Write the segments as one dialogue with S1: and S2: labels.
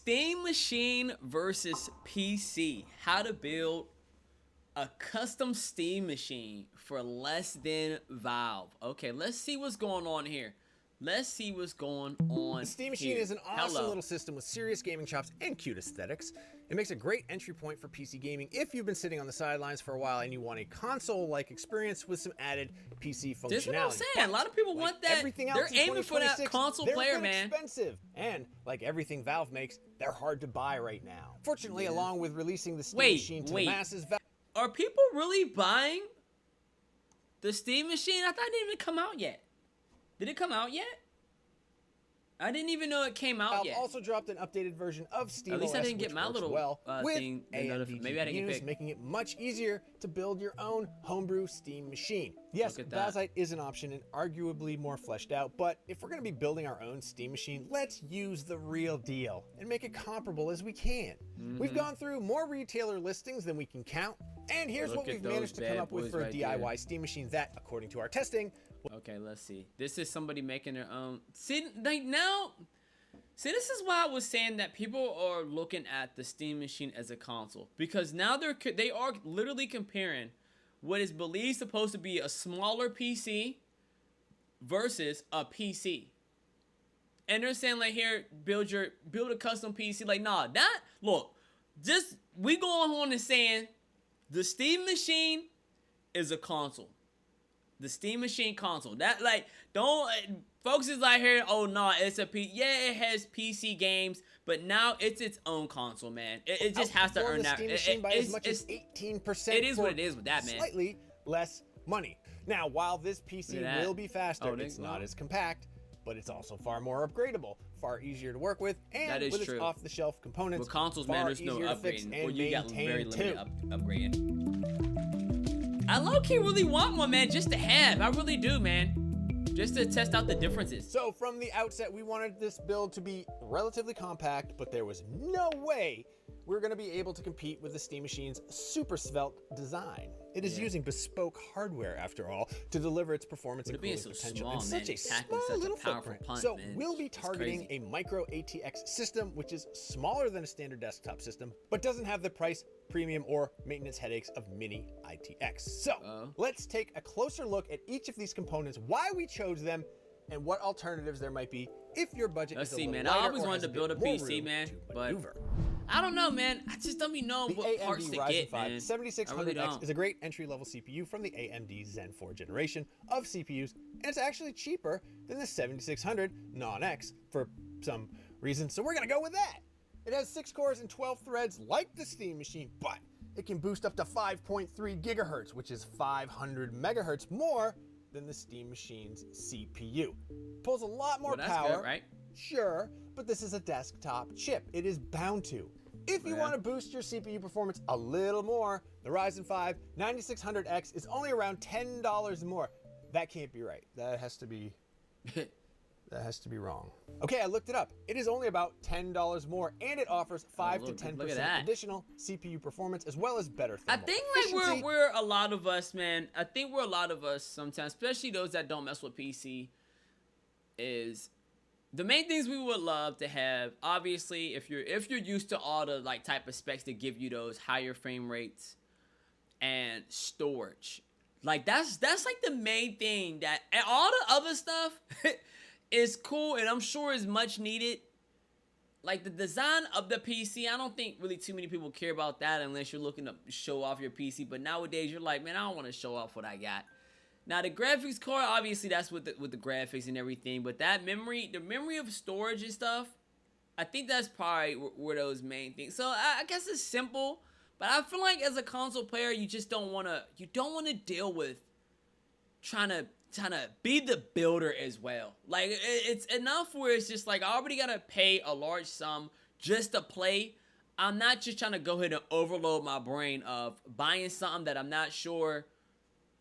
S1: Steam machine versus PC. How to build a custom Steam machine for less than Valve. Okay, let's see what's going on here. Let's see what's going on.
S2: The Steam Machine is an awesome little system with serious gaming chops and cute aesthetics. It makes a great entry point for PC gaming if you've been sitting on the sidelines for a while and you want a console-like experience with some added PC functionality.
S1: This is what I'm saying. A lot of people want that.
S2: Everything else
S1: They're aiming for that console player, man.
S2: Expensive, and like everything Valve makes, they're hard to buy right now. Fortunately, along with releasing the Steam Machine to the masses,
S1: are people really buying the Steam Machine? I thought it didn't even come out yet. Did it come out yet? I didn't even know it came out yet.
S2: Valve also dropped an updated version of SteamOS,
S1: At least I didn't get my little
S2: with
S1: thing.
S2: AMD
S1: Maybe I didn't get picked.
S2: making it much easier to build your own homebrew Steam machine. Yes, Bazite is an option and arguably more fleshed out, but if we're going to be building our own Steam machine, let's use the real deal and make it comparable as we can. We've gone through more retailer listings than we can count, and here's what we've managed to come up with for a DIY Steam machine that, according to our testing,
S1: okay, let's see. This is somebody making their own. See, like now, this is why I was saying that people are looking at the Steam Machine as a console, because now they are literally comparing what is believed supposed to be a smaller PC versus a PC, and they're saying like, here, build a custom PC. Like, nah, we going on and saying the Steam Machine is a console. The Steam Machine console. That, like, folks is like here, oh no, it's a yeah, it has PC games, but now it's its own console, man. It just has to earn that.
S2: Steam Machine by as much as 18%.
S1: It is what it is with that, man.
S2: Slightly less money. Now, while this PC will be faster, it's not as compact, but it's also far more upgradable, far easier to work with, and with its off-the-shelf components,
S1: with consoles, man, there's no upgrading, or you got very limited upgrading. I low-key really want one, man, just to have. I really do, man. Just to test out the differences.
S2: So from the outset, we wanted this build to be relatively compact, but there was no way we're going to be able to compete with the Steam Machine's super svelte design. It is using bespoke hardware, after all, to deliver its performance and cooling potential in such a small little footprint. So we'll be targeting a micro ATX system, which is smaller than a standard desktop system, but doesn't have the price, premium, or maintenance headaches of mini ITX. So let's take a closer look at each of these components, why we chose them, and what alternatives there might be if your budget is a little lighter.
S1: I always wanted to build a PC, man, but I don't know, man. I just don't be knowing what parts to get, man.
S2: 7600X is a great entry-level CPU from the AMD Zen 4 generation of CPUs, and it's actually cheaper than the 7600 Non-X for some reason, so we're gonna go with that. It has 6 cores and 12 threads like the Steam Machine, but it can boost up to 5.3 gigahertz, which is 500 megahertz more than the Steam Machine's CPU. Pulls a lot more power,
S1: good, right?
S2: Sure, but this is a desktop chip. It is bound to. If you want to boost your CPU performance a little more, the Ryzen 5 9600X is only around $10 more. That can't be right. That has to be wrong. Okay, I looked it up. It is only about $10 more, and it offers 5 to 10% additional CPU performance, as well as better thermal
S1: efficiency. I think like we're a lot of us, man. I think we're a lot of us sometimes, especially those that don't mess with PC, is the main things we would love to have. Obviously, if you're used to all the like type of specs that give you those higher frame rates and storage, like that's like the main thing. That and all the other stuff is cool, and I'm sure is much needed. Like the design of the PC, I don't think really too many people care about that unless you're looking to show off your PC. But nowadays, you're like, man, I don't want to show off what I got. Now the graphics card, obviously that's with the graphics and everything, but that memory, the memory of storage and stuff, I think that's probably where those main things. So I guess it's simple, but I feel like as a console player, you just don't want to deal with trying to be the builder as well. Like it's enough where it's just like I already gotta pay a large sum just to play. I'm not just trying to go ahead and overload my brain of buying something that I'm not sure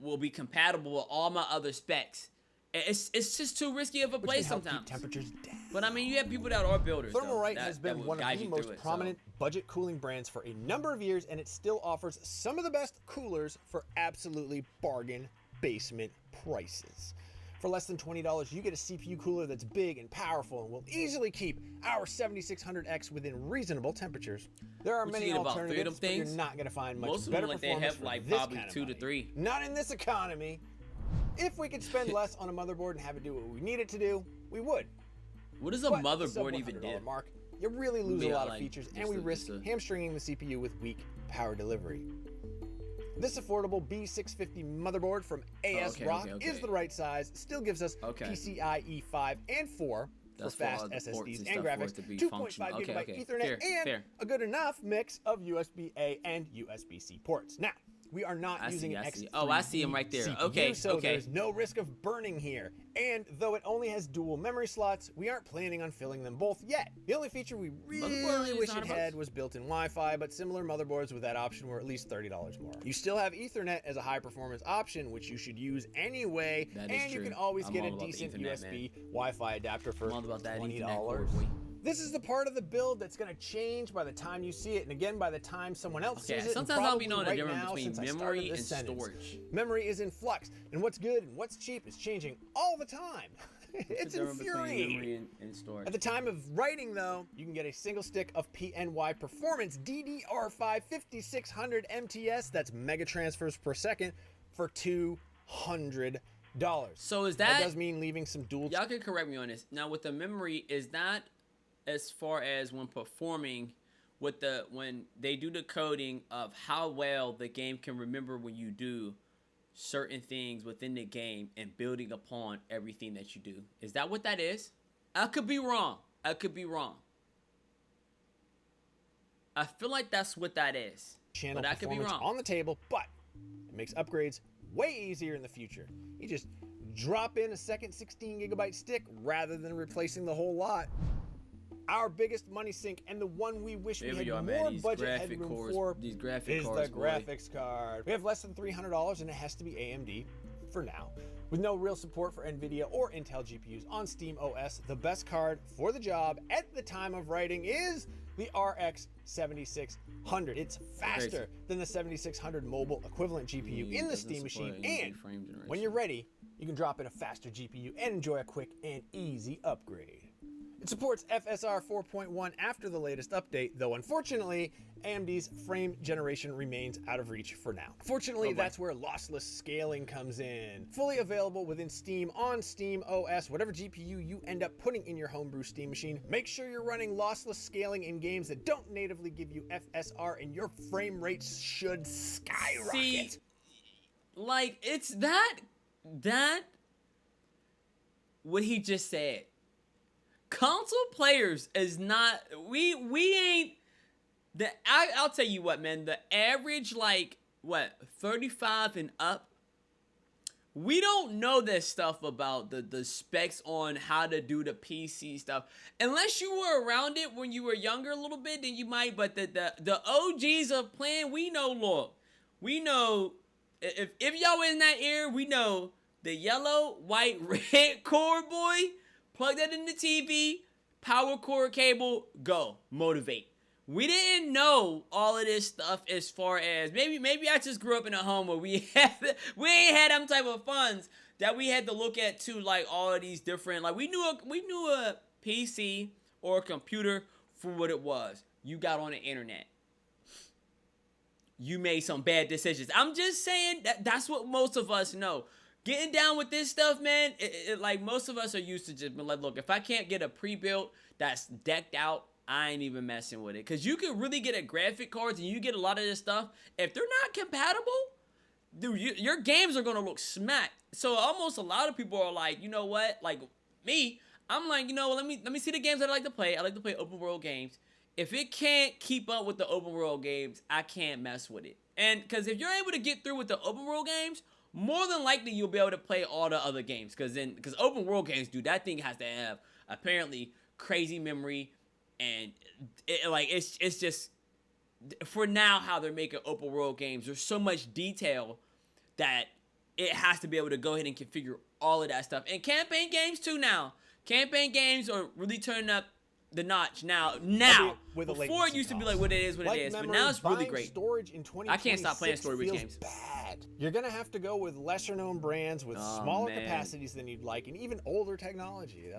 S1: will be compatible with all my other specs. It's just too risky of a play sometimes.
S2: Keep temperatures down.
S1: But I mean, you have people that are builders.
S2: Thermalright has been one of the most prominent budget cooling brands for a number of years, and it still offers some of the best coolers for absolutely bargain basement prices. For less than $20, you get a CPU cooler that's big and powerful and will easily keep our 7600X within reasonable temperatures. There are
S1: What,
S2: many
S1: you get about 3 of
S2: alternatives,
S1: them
S2: but you're
S1: things?
S2: not going to find much
S1: Most of
S2: better
S1: them, like, they
S2: performance
S1: have,
S2: for
S1: like,
S2: this
S1: probably
S2: kind of
S1: 2 to
S2: money.
S1: 3.
S2: Not in this economy. If we could spend less on a motherboard and have it do what we need it to do, we would.
S1: What does a
S2: But the
S1: motherboard even
S2: sub-$100
S1: do?
S2: mark, you really lose a
S1: Yeah,
S2: lot of
S1: like,
S2: features, and
S1: just
S2: we
S1: a-
S2: risk
S1: just a-
S2: hamstringing the CPU with weak power delivery. This affordable B650 motherboard from AS Rock is the right size, still gives us PCIe 5 and 4 for
S1: That's
S2: fast
S1: for all the ports
S2: SSDs
S1: and
S2: and
S1: stuff for it
S2: graphics,
S1: to be
S2: 2.5
S1: functional. Okay,
S2: gigabyte
S1: okay.
S2: Ethernet,
S1: Fair,
S2: and
S1: fair.
S2: a good enough mix of USB-A and USB-C ports. Now, we are not using an X3
S1: Oh, I see him right there.
S2: CPU,
S1: Okay,
S2: so
S1: okay.
S2: there's no risk of burning here. And though it only has dual memory slots, we aren't planning on filling them both yet. The only feature we really wish it had was built-in Wi-Fi, but similar motherboards with that option were at least $30 more. You still have Ethernet as a high-performance option, which you should use anyway,
S1: That is
S2: and you
S1: true.
S2: can always
S1: I'm
S2: get
S1: all
S2: a
S1: about the
S2: decent
S1: Ethernet,
S2: USB Wi-Fi adapter for
S1: I'm all about that
S2: $20.
S1: Ethernet cord, boy.
S2: This is the part of the build that's going to change by the time you see it, and again by the time someone else sees it.
S1: Sometimes
S2: and
S1: I'll be
S2: probably
S1: knowing the
S2: right
S1: difference
S2: now,
S1: between
S2: since I started
S1: memory
S2: this
S1: and
S2: sentence.
S1: storage.
S2: Memory is in flux, and what's good and what's cheap is changing all the time. It's infuriating.
S1: Memory and storage.
S2: At the time of writing, though, you can get a single stick of PNY Performance DDR5 5600 MTS, that's mega transfers per second, for $200.
S1: So is
S2: That
S1: that
S2: does mean leaving some dual.
S1: y'all can correct me on this. Now with the memory, is that as far as when performing with when they do the coding of how well the game can remember when you do certain things within the game and building upon everything that you do? Is that what that is? I could be wrong. I could be wrong. I feel like that's what that is.
S2: Channel
S1: but I could be
S2: performance
S1: wrong.
S2: on the table, but it makes upgrades way easier in the future. You just drop in a second 16 gigabyte stick rather than replacing the whole lot. Our biggest money sink, and the one we wish we had more budget headroom for,
S1: these graphic
S2: is
S1: cards,
S2: the graphics card. We have less than $300, and it has to be AMD for now. With no real support for NVIDIA or Intel GPUs on Steam OS, the best card for the job at the time of writing is the RX 7600. It's faster than the 7600 mobile equivalent GPU in the Steam machine, and when you're ready, you can drop in a faster GPU and enjoy a quick and easy upgrade. It supports FSR 4.1 after the latest update, though unfortunately, AMD's frame generation remains out of reach for now. Fortunately, that's where lossless scaling comes in. Fully available within Steam on Steam OS, whatever GPU you end up putting in your homebrew Steam machine, make sure you're running lossless scaling in games that don't natively give you FSR, and your frame rates should skyrocket.
S1: See, like, it's that what he just said. Console players is not, we ain't I'll tell you what, man, the average, like, what, 35 and up, we don't know this stuff about the specs on how to do the PC stuff. Unless you were around it when you were younger a little bit, then you might, but the OGs of playing, we know, look, we know, if y'all in that era, we know the yellow, white, red cord, boy, plug that in the TV, power cord cable, go, motivate. We didn't know all of this stuff as far as, maybe I just grew up in a home where we ain't had them type of funds that we had to look at too, like all of these different, like we knew a PC or a computer for what it was. You got on the internet. You made some bad decisions. I'm just saying that's what most of us know. Getting down with this stuff, man, like most of us are used to just be like, look, if I can't get a pre-built that's decked out, I ain't even messing with it. Because you can really get a graphic cards and you get a lot of this stuff. If they're not compatible, dude, your games are going to look smacked. So almost a lot of people are like, you know what? Like me, I'm like, you know, let me see the games that I like to play. I like to play open world games. If it can't keep up with the open world games, I can't mess with it. And because if you're able to get through with the open world games, more than likely you'll be able to play all the other games. Because open world games, dude, that thing has to have apparently crazy memory. And it's just, for now, how they're making open world games, there's so much detail that it has to be able to go ahead and configure all of that stuff. And campaign games too now. Campaign games are really turning up the notch now.
S2: With a
S1: Before it used to be like what it is,
S2: Light
S1: but
S2: memory,
S1: now it's really
S2: buying
S1: great.
S2: Storage in 2026
S1: I can't stop playing story
S2: feels
S1: games.
S2: bad. You're gonna have to go with lesser known brands with smaller capacities than you'd like, and even older technology.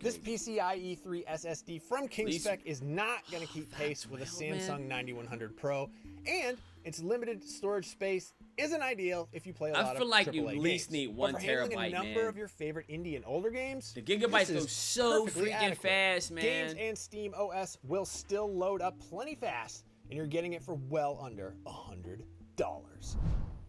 S2: This PCIe 3 SSD from KingSpec is not going to keep pace with a Samsung 9100 Pro, and its limited storage space isn't ideal if you play a lot of AAA games.
S1: I feel like you at least need 1
S2: but for handling
S1: terabyte,
S2: a number
S1: man.
S2: of your favorite indie and older games,
S1: The gigabytes go so freaking
S2: adequate.
S1: fast, man.
S2: Games and Steam OS will still load up plenty fast, and you're getting it for well under $100.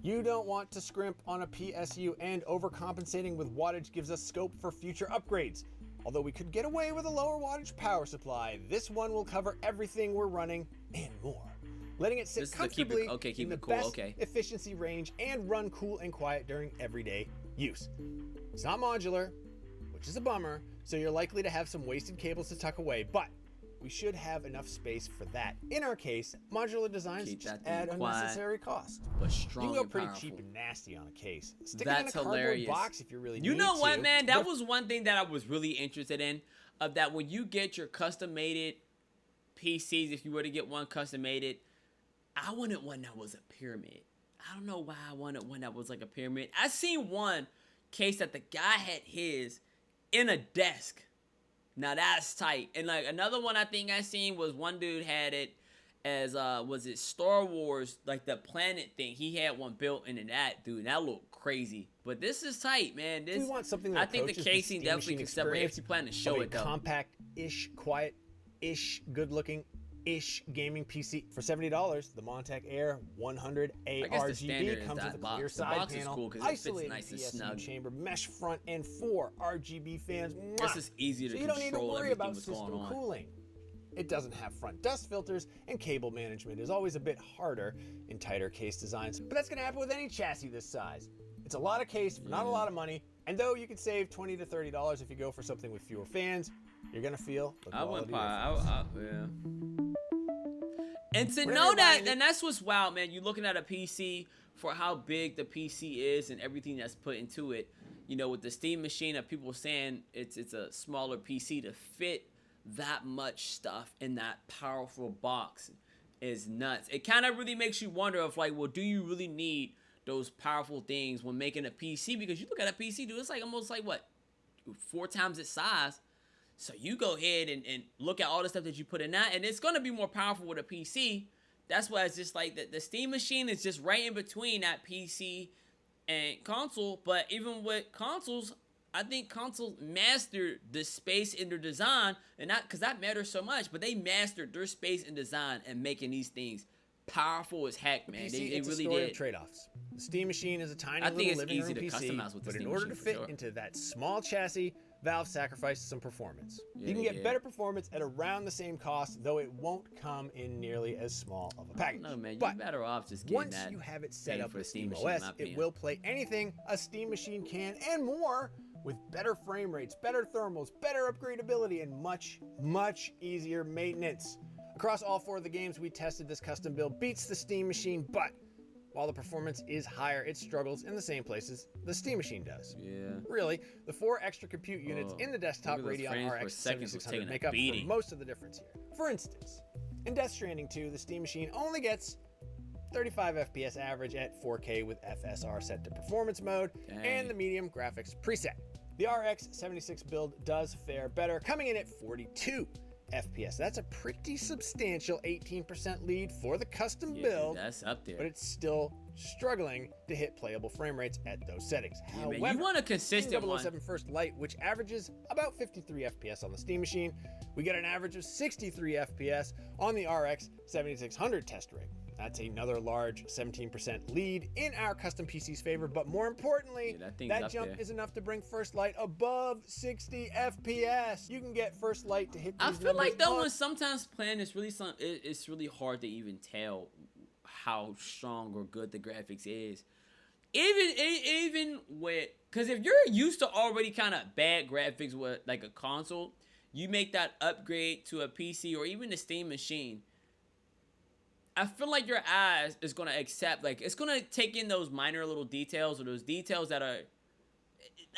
S2: You don't want to scrimp on a PSU, and overcompensating with wattage gives us scope for future upgrades. Although we could get away with a lower wattage power supply, this one will cover everything we're running and more, letting it sit comfortably in the best efficiency range and run cool and quiet during everyday use. It's not modular, which is a bummer, so you're likely to have some wasted cables to tuck away, but we should have enough space for that. In our case, modular designs just add unnecessary cost.
S1: But strong.
S2: You can go
S1: and
S2: pretty
S1: powerful.
S2: cheap and nasty on a case. Stick it in a cardboard box if you really need to.
S1: You know what, man? That was one thing that I was really interested in. Of that, when you get your custom-made PCs, if you were to get one custom-made, I wanted one that was a pyramid. I don't know why I wanted one that was like a pyramid. I seen one case that the guy had his in a desk. Now that's tight. And like another one I think I seen was one dude had it as was it Star Wars, like the planet thing. He had one built into that, dude. That looked crazy. But this is tight, man. This,
S2: we want something that
S1: I think the casing definitely can separate if you plan to show it though.
S2: Compact-ish, quiet-ish, good-looking-ish gaming PC for $70. The Montec Air 100A RGB comes with a clear side panel, isolated PSU chamber, mesh front, and 4 RGB fans.
S1: This is easier to control.
S2: So you don't need to worry about system cooling. It doesn't have front dust filters, and cable management is always a bit harder in tighter case designs. But that's going to happen with any chassis this size. It's a lot of case for not a lot of money, and though you can save $20 to $30 if you go for something with fewer fans, you're going to feel the quality difference.
S1: And to know that, and that's what's wild, man. You're looking at a PC for how big the PC is and everything that's put into it. You know, with the Steam machine, that people saying it's a smaller PC to fit that much stuff in that powerful box is nuts. It kind of really makes you wonder of like, well, do you really need those powerful things when making a PC? Because you look at a PC, dude, it's like almost like what, 4 times its size. So you go ahead and look at all the stuff that you put in that, and it's going to be more powerful with a PC. That's why it's just like the Steam machine is just right in between that PC and console. But even with consoles, I think consoles mastered the space in their design, and not because that matters so much, but they mastered their space and design and making these things powerful as heck, man. They really did.
S2: Trade-offs. The Steam machine is a tiny little living room PC, but in order to fit into that small chassis, Valve sacrificed some performance. You can get better performance at around the same cost, though it won't come in nearly as small of a package.
S1: No, man, you're better off just getting
S2: once
S1: that.
S2: You have it set up with
S1: Steam
S2: OS, it will play anything a Steam machine can and more, with better frame rates, better thermals, better upgradability, and much, much easier maintenance. Across all 4 of the games we tested, this custom build beats the Steam machine, but while the performance is higher, it struggles in the same places the Steam machine does. Yeah. Really, the 4 extra compute units in the desktop Radeon RX 7600 make up for most of the difference here. For instance, in Death Stranding 2, the Steam machine only gets 35 FPS average at 4K with FSR set to performance mode and the medium graphics preset. The RX 76 build does fare better, coming in at 42 FPS. That's a pretty substantial 18% lead for the custom build.
S1: Dude, that's up there.
S2: But it's still struggling to hit playable frame rates at those settings.
S1: However, man, you want a consistent one.
S2: 007 First Light, which averages about 53 FPS on the Steam machine, we get an average of 63 FPS on the RX 7600 test rig. That's another large 17% lead in our custom PC's favor, but more importantly, that jump is enough to bring First Light above 60 FPS. You can get First Light to hit these numbers.
S1: I feel like though when sometimes playing, it's really hard to even tell how strong or good the graphics is. Even with, because if you're used to already kind of bad graphics with like a console, you make that upgrade to a PC or even the Steam machine, I feel like your eyes is going to accept, like, it's going to take in those minor little details or those details that are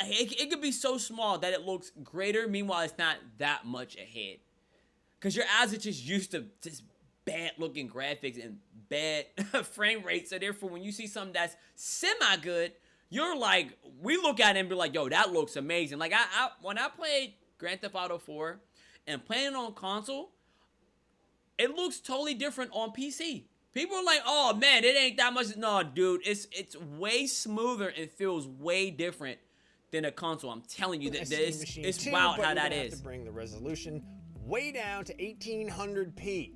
S1: it could be so small that it looks greater. Meanwhile, it's not that much ahead. Because your eyes are just used to just bad looking graphics and bad frame rates. So therefore, when you see something that's semi good, you're like, we look at it and be like, yo, that looks amazing. Like when I played Grand Theft Auto 4 and playing it on console, it looks totally different on PC. People are like, oh man, it ain't that much. No, dude, it's way smoother and feels way different than a console. I'm telling you that it's wild how that is.
S2: Have to bring the resolution way down to 1800p.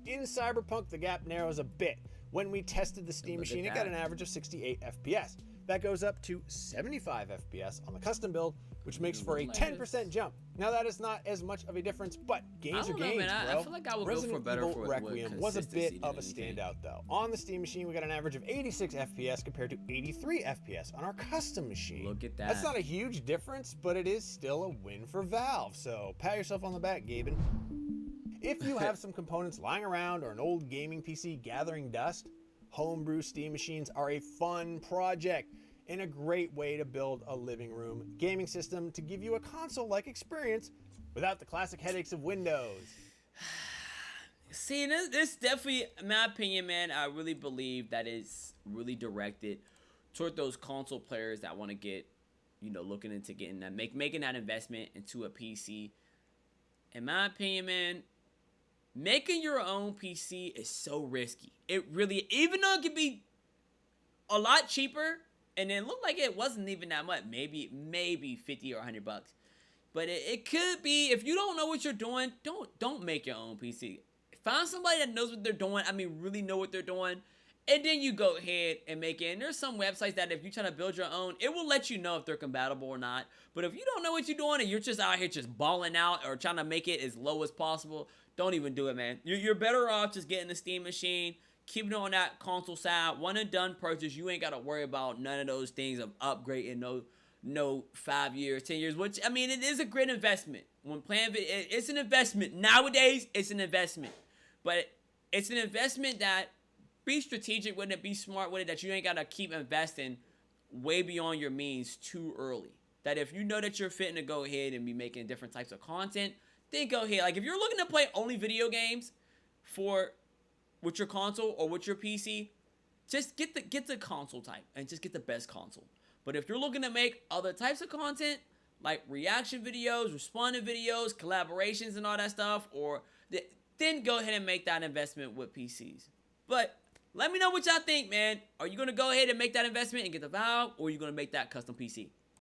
S2: In Cyberpunk, the gap narrows a bit. When we tested the Steam machine, it got an average of 68 FPS. That goes up to 75 FPS on the custom build, which makes for a 10% jump. Now that is not as much of a difference, but gains are gains, bro.
S1: I feel like I would
S2: Resident
S1: go for better
S2: Evil
S1: for
S2: Requiem was a bit of a standout, though. On the Steam machine, we got an average of 86 FPS compared to 83 FPS on our custom machine.
S1: Look at that.
S2: That's not a huge difference, but it is still a win for Valve. So pat yourself on the back, Gaben. If you have some components lying around or an old gaming PC gathering dust, homebrew Steam machines are a fun project and a great way to build a living room gaming system to give you a console-like experience without the classic headaches of Windows.
S1: See, this definitely, in my opinion, man, I really believe that it's really directed toward those console players that want to get, looking into getting that, making that investment into a PC. In my opinion, man, making your own PC is so risky. It really, even though it could be a lot cheaper, and it looked like it wasn't even that much, maybe 50 or 100 bucks. But it could be, if you don't know what you're doing, don't make your own PC. Find somebody that knows what they're doing, really know what they're doing, and then you go ahead and make it. And there's some websites that if you try to build your own, it will let you know if they're compatible or not. But if you don't know what you're doing and you're just out here just balling out or trying to make it as low as possible, don't even do it, man. You're better off just getting the Steam machine, keeping it on that console side, one and done purchase. You ain't got to worry about none of those things of upgrading, no 5 years, 10 years, which, it is a great investment. When playing it, it's an investment. Nowadays, it's an investment. But it's an investment that, be strategic with it, be smart with it, that you ain't got to keep investing way beyond your means too early. That if you know that you're fitting to go ahead and be making different types of content, then go ahead. Like, if you're looking to play only video games with your console or with your PC, just get the console type and just get the best console. But if you're looking to make other types of content, like reaction videos, responding videos, collaborations and all that stuff, then go ahead and make that investment with PCs. But let me know what y'all think, man. Are you going to go ahead and make that investment and get the Valve, or are you going to make that custom PC?